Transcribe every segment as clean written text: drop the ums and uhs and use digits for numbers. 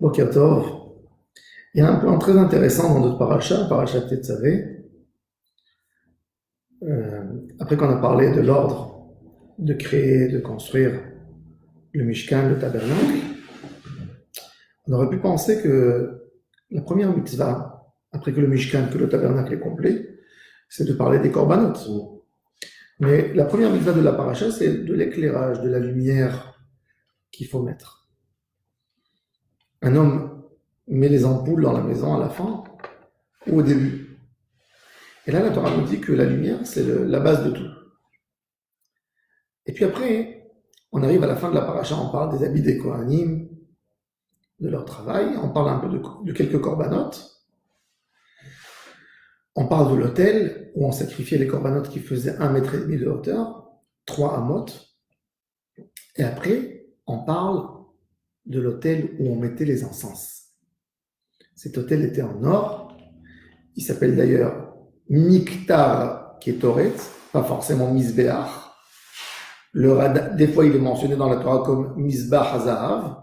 Boker Tov. Il y a un point très intéressant dans notre paracha Tetzavé. Après qu'on a parlé de l'ordre de créer, de construire le Mishkan, le tabernacle, on aurait pu penser que la première mitzvah, après que le Mishkan, que le tabernacle est complet, c'est de parler des korbanot. Mais la première mitzvah de la paracha, c'est de l'éclairage, de la lumière qu'il faut mettre. Un homme met les ampoules dans la maison à la fin ou au début. Et là, la Torah nous dit que la lumière, c'est la base de tout. Et puis après, on arrive à la fin de la paracha, on parle des habits des Kohanim, de leur travail, on parle un peu de quelques corbanotes, on parle de l'autel où on sacrifiait les corbanotes qui faisaient 1,5 mètre de hauteur, 3 amot, et après, on parle de l'autel où on mettait les encens. Cet autel était en or, il s'appelle d'ailleurs Miktar Ketoret, pas forcément Misbeach. Des fois, il est mentionné dans la Torah comme Misbah Hazahav.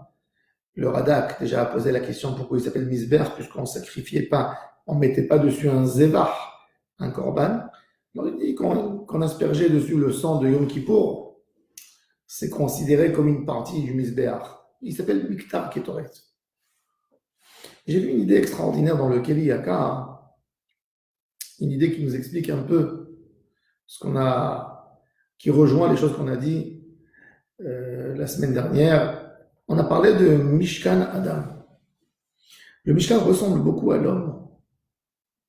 Le Radak déjà a posé la question pourquoi il s'appelle Misbeh, puisqu'on ne sacrifiait pas, on ne mettait pas dessus un Zevach, un Korban. Alors il dit qu'on aspergeait dessus le sang de Yom Kippour, c'est considéré comme une partie du Misbeach. Il s'appelle Miktar Ketoret. J'ai vu une idée extraordinaire dans le Keli Yakar, une idée qui nous explique un peu qui rejoint les choses qu'on a dit la semaine dernière. On a parlé de Mishkan Adam. Le Mishkan ressemble beaucoup à l'homme.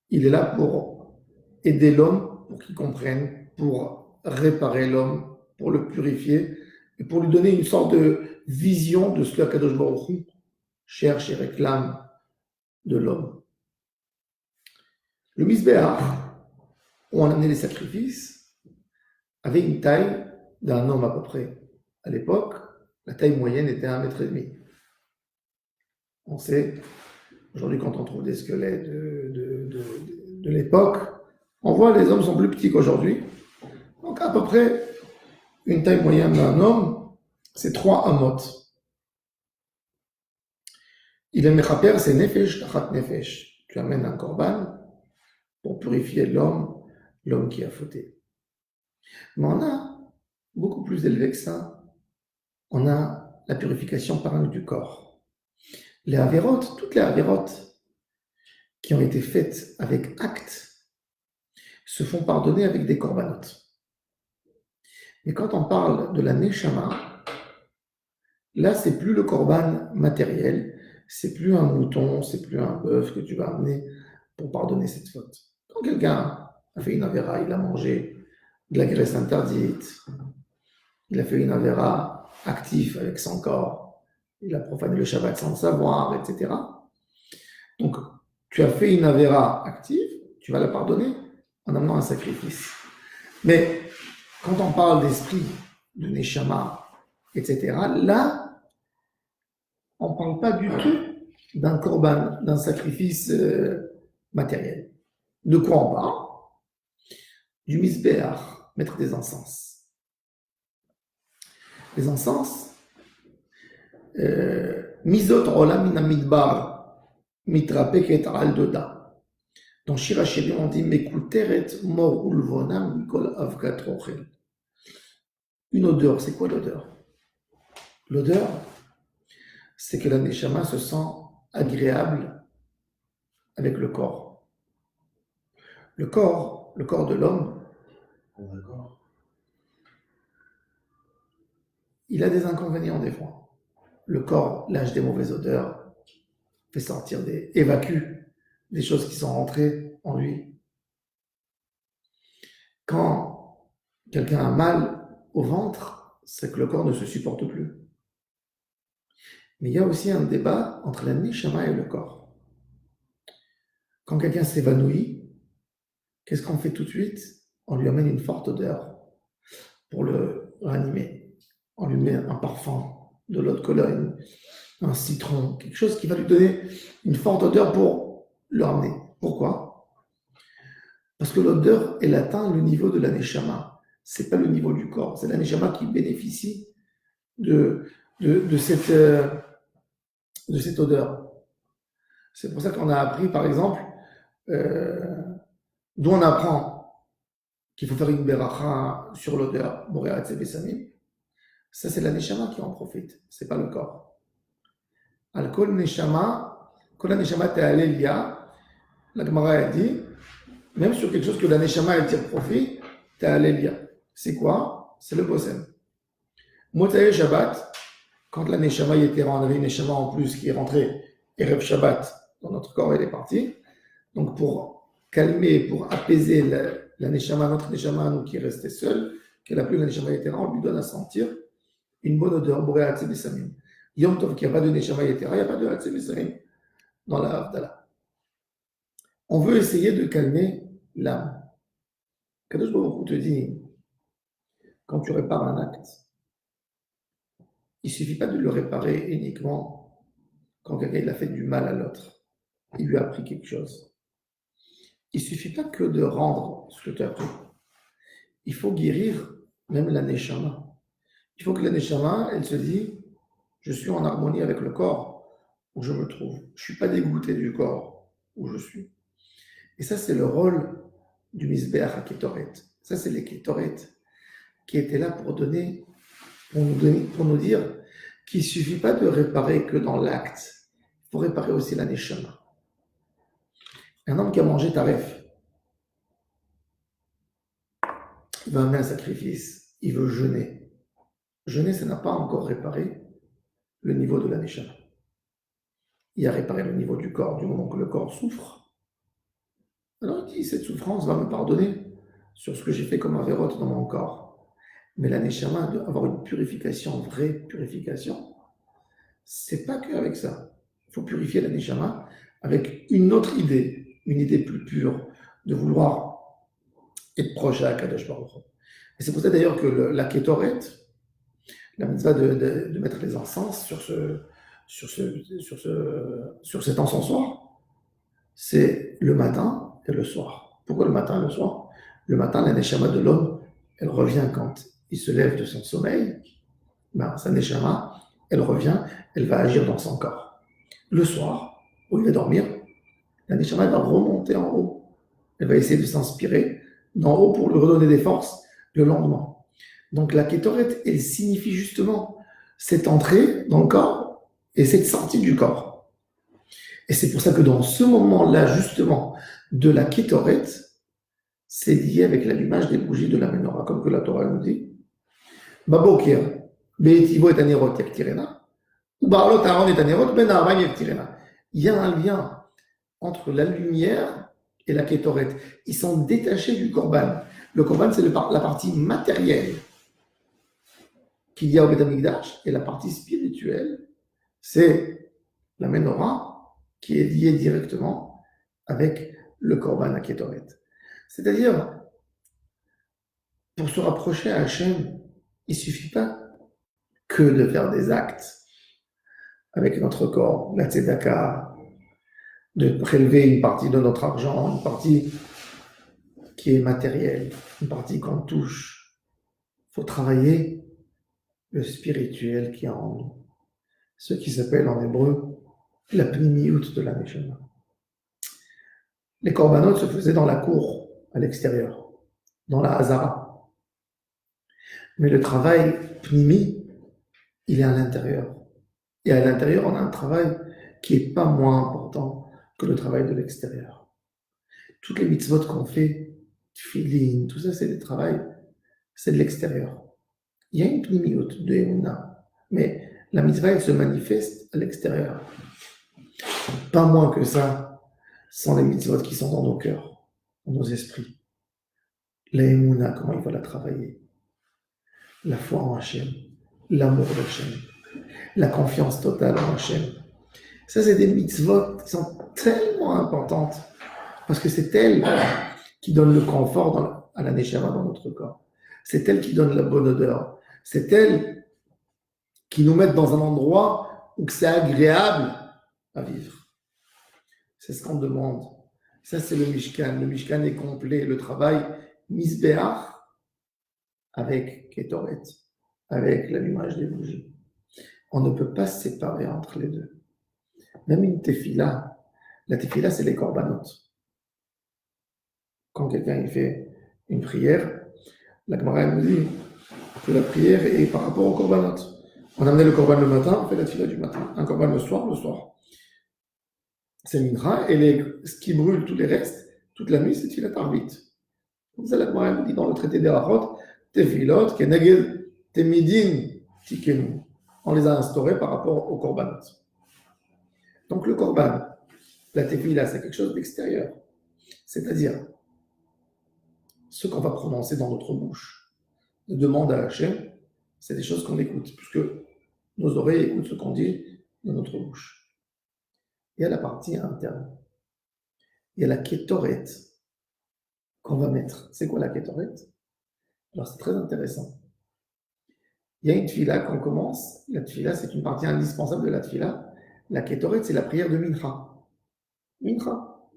Il est là pour aider l'homme, pour qu'il comprenne, pour réparer l'homme, pour le purifier, et pour lui donner une sorte de vision de ce que Kadosh Baruch Hu cherche et réclame de l'homme. Le Misbéach, où on amenait les sacrifices, avait une taille d'un homme à peu près. À l'époque, la taille moyenne était 1,5 mètre. On sait, aujourd'hui, quand on trouve des squelettes de l'époque, on voit que les hommes sont plus petits qu'aujourd'hui. Donc, à peu près, une taille moyenne d'un homme, c'est 3 amot. Il est mechaper, c'est nefesh, tachat nefesh. Tu amènes un korban pour purifier l'homme qui a fauté. Mais on a beaucoup plus élevé que ça. On a la purification par un du corps. Les avérotes, toutes les avérotes qui ont été faites avec acte, se font pardonner avec des corbanotes. Mais quand on parle de la neshama, là, c'est plus le korban matériel, c'est plus un mouton, c'est plus un bœuf que tu vas amener pour pardonner cette faute. Quand quelqu'un a fait une avéra, il a mangé de la graisse interdite, il a fait une avéra active avec son corps, il a profané le Shabbat sans le savoir, etc. Donc, tu as fait une avéra active, tu vas la pardonner en amenant un sacrifice. Mais quand on parle d'esprit, de neshama, etc., là, on ne parle pas du tout d'un korban, d'un sacrifice matériel. De quoi on parle? Du misbéach, mettre des encens. Les encens, misot olam min hamidbar mitrapeket al doda. Dans Shir HaShirim, on dit Mekuteret mor ulvonam mikol avgat rochel. Une odeur, c'est quoi l'odeur? L'odeur, c'est que la neshama se sent agréable avec le corps. Le corps de l'homme, il a des inconvénients des fois. Le corps lâche des mauvaises odeurs, évacue des choses qui sont rentrées en lui. Quand quelqu'un a mal au ventre, c'est que le corps ne se supporte plus. Mais il y a aussi un débat entre la neshama et le corps. Quand quelqu'un s'évanouit, qu'est-ce qu'on fait tout de suite? On lui amène une forte odeur pour le ranimer. On lui met un parfum, de l'eau de Cologne, un citron, quelque chose qui va lui donner une forte odeur pour le ramener. Pourquoi? Parce que l'odeur, elle atteint le niveau de la neshama. C'est pas le niveau du corps. C'est la neshama qui bénéficie de cette de cette odeur. C'est pour ça qu'on a appris, par exemple, d'où on apprend qu'il faut faire une beracha sur l'odeur, Boréat Sebesamim. Ça, c'est la neshama qui en profite, c'est pas le corps. Al-Kol Neshama, Kol Neshama Te'alelia, la Gemara a dit, même sur quelque chose que la neshama elle tire profit, Te'alelia. C'est quoi? C'est le bossem. Motaï Shabbat, quand la neshama était rentrée, on avait une neshama en plus qui est rentrée, Erev Shabbat, dans notre corps, elle est partie. Donc pour calmer, pour apaiser la neshama, notre neshama, nous qui restait seule, qu'elle a plus la neshama yetera, on lui donne à sentir une bonne odeur, boré Hatze Besamim. Yom Tov, qu'il n'y a pas de neshama yetera, il n'y a pas de Hatze Besamim dans la Havdalah. On veut essayer de calmer l'âme. Kadosh Baruch Hu te dit, quand tu répares un acte, il ne suffit pas de le réparer uniquement quand quelqu'un a fait du mal à l'autre. Il lui a appris quelque chose. Il ne suffit pas que de rendre ce que tu as appris. Il faut guérir même la neshama. Il faut que la neshama, elle se dise, je suis en harmonie avec le corps où je me trouve. Je ne suis pas dégoûté du corps où je suis. Et ça, c'est le rôle du Misbeach à Ketoret. Ça, c'est les Ketoret qui étaient là pour nous dire qu'il ne suffit pas de réparer que dans l'acte. Il faut réparer aussi la neshama. Un homme qui a mangé taref, il va amener un sacrifice, il veut jeûner. Jeûner, ça n'a pas encore réparé le niveau de la neshama. Il a réparé le niveau du corps, du moment que le corps souffre. Alors il dit, cette souffrance va me pardonner sur ce que j'ai fait comme avérote dans mon corps. Mais la neshama doit avoir une purification, vraie purification. C'est pas qu'avec ça. Il faut purifier la neshama avec une autre idée, une idée plus pure, de vouloir être proche à Kadosh Baruch Hu. Et c'est pour ça d'ailleurs que la Ketoret, la mitzvah de mettre les encens sur cet encensoir, c'est le matin et le soir. Pourquoi le matin et le soir? Le matin, la neshama de l'homme, elle revient quand il se lève de son sommeil. Sa neshama, elle revient, elle va agir dans son corps. Le soir, où il va dormir, la neshama va remonter en haut. Elle va essayer de s'inspirer d'en haut pour lui redonner des forces le lendemain. Donc la Ketoret, elle signifie justement cette entrée dans le corps et cette sortie du corps. Et c'est pour ça que dans ce moment-là, justement, de la Ketoret, c'est lié avec l'allumage des bougies de la menorah, comme que la Torah nous dit. Babokir, be'etivo et anerot yaktirena, ou ba'alot aaron et anerot ben ha'arbaim yaktirena. Il y a un lien entre la lumière et la Ketoret. Ils sont détachés du korban. Le korban, c'est la partie matérielle qu'il y a au Beth Amikdash, et la partie spirituelle, c'est la menorah qui est liée directement avec le korban à Ketoret. C'est-à-dire, pour se rapprocher à Hachem, il ne suffit pas que de faire des actes avec notre corps, la tzedaka, de prélever une partie de notre argent, une partie qui est matérielle, une partie qu'on touche. Il faut travailler le spirituel qui est en nous. Ce qui s'appelle en hébreu la pnimiout de la neshama. Les korbanot se faisaient dans la cour, à l'extérieur, dans la hazara. Mais le travail pnimi, il est à l'intérieur. Et à l'intérieur, on a un travail qui n'est pas moins important que le travail de l'extérieur. Toutes les mitzvot qu'on fait, tfilin, tout ça, c'est des travails, c'est de l'extérieur. Il y a une pnimiout de Emunah, mais la mitzvah, elle se manifeste à l'extérieur. Pas moins que ça, sont les mitzvot qui sont dans nos cœurs, dans nos esprits. La Emunah, comment il va la travailler? La foi en Hachem, l'amour d'Hachem, la confiance totale en Hachem. Ça, c'est des mitzvot qui sont tellement importantes, parce que c'est elles qui donnent le confort à la neshama dans notre corps. C'est elles qui donnent la bonne odeur. C'est elles qui nous mettent dans un endroit où c'est agréable à vivre. C'est ce qu'on demande. Ça, c'est le Mishkan. Le Mishkan est complet. Le travail Misbeach avec Ketoret, avec l'allumage des bougies. On ne peut pas se séparer entre les deux. Même une tefila, la tefila, c'est les korbanot. Quand quelqu'un il fait une prière, la Gemara nous dit que la prière est par rapport au korbanot. On amenait le korban le matin, on fait la tefila du matin. Un korban le soir, le soir. C'est mincha, et ce qui brûle tous les restes, toute la nuit, c'est tefila tarbit. Comme ça, la Gemara nous dit dans le traité des Rachot, tefilot, keneged, temidin, tikenu. On les a instaurés par rapport au korbanot. Donc le korban, la tefila, c'est quelque chose d'extérieur. C'est-à-dire, ce qu'on va prononcer dans notre bouche, de demande à Hachem, c'est des choses qu'on écoute, puisque nos oreilles écoutent ce qu'on dit dans notre bouche. Il y a la partie interne. Il y a la kétoret qu'on va mettre. C'est quoi la kétoret? Alors c'est très intéressant. Il y a une tfila qu'on commence. La tfila, c'est une partie indispensable de la tfila. La kétoret, c'est la prière de mincha. Mincha.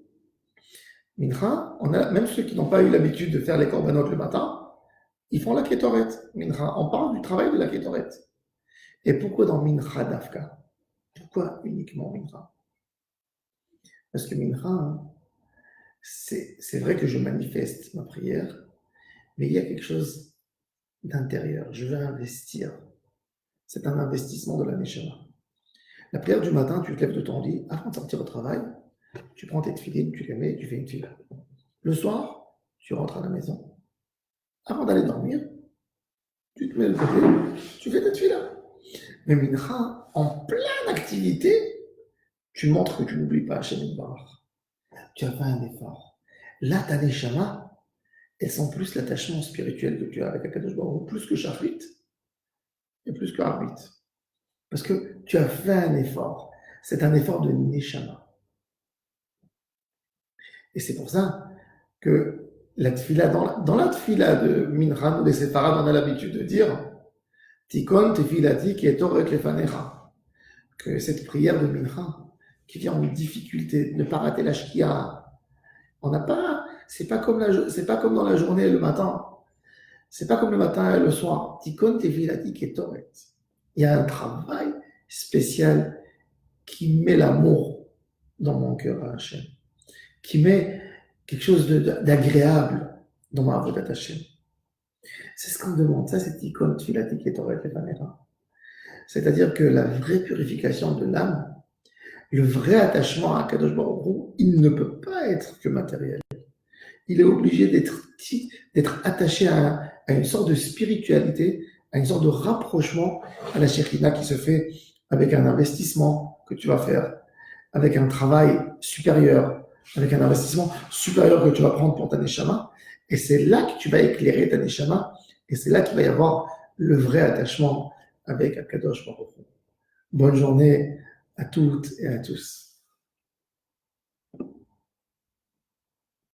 Mincha, même ceux qui n'ont pas eu l'habitude de faire les korbanot le matin, ils font la kétoret. Mincha. On parle du travail de la kétoret. Et pourquoi dans mincha dafka? Pourquoi uniquement mincha? Parce que mincha, c'est vrai que je manifeste ma prière, mais il y a quelque chose d'intérieur. Je veux investir. C'est un investissement de la neshama. La prière du matin, tu te lèves de ton lit, avant de sortir au travail, tu prends tes tefilines, tu les mets et tu fais une tefila. Le soir, tu rentres à la maison. Avant d'aller dormir, tu te mets le côté, tu fais ta tefila. Mais mincha, en pleine activité, tu montres que tu n'oublies pas Hashem Barach. Tu as fait un effort. Là, ta neshama, elles sont plus l'attachement spirituel que tu as avec Akadosh Baruch Hu, plus que Shachrit et plus que Arbit. Parce que tu as fait un effort. C'est un effort de neshama. Et c'est pour ça que la tfila, dans la tfila de Mincha, nous les séparades, on a l'habitude de dire Tikon tefilati ki etoret lefanecha. Que cette prière de Mincha, qui vient en difficulté, ne pas rater la shkia. On n'a pas, c'est pas comme dans la journée et le matin. C'est pas comme le matin et le soir. Tikon tefilati ki etoret. Il y a un travail spécial qui met l'amour dans mon cœur à Hachem, qui met quelque chose d'agréable dans ma avodat Hachem. C'est ce qu'on demande. Ça, c'est Tikon tefilati ki etoret lefanecha. C'est-à-dire que la vraie purification de l'âme, le vrai attachement à Kadosh Baruch Hu, il ne peut pas être que matériel. Il est obligé d'être attaché à une sorte de spiritualité, à une sorte de rapprochement à la Shekhina qui se fait avec un investissement que tu vas faire, avec un travail supérieur, avec un investissement supérieur que tu vas prendre pour ta Neshama. Et c'est là que tu vas éclairer ta Neshama, et c'est là qu'il va y avoir le vrai attachement avec Akadosh Baruch Hu. Bonne journée à toutes et à tous.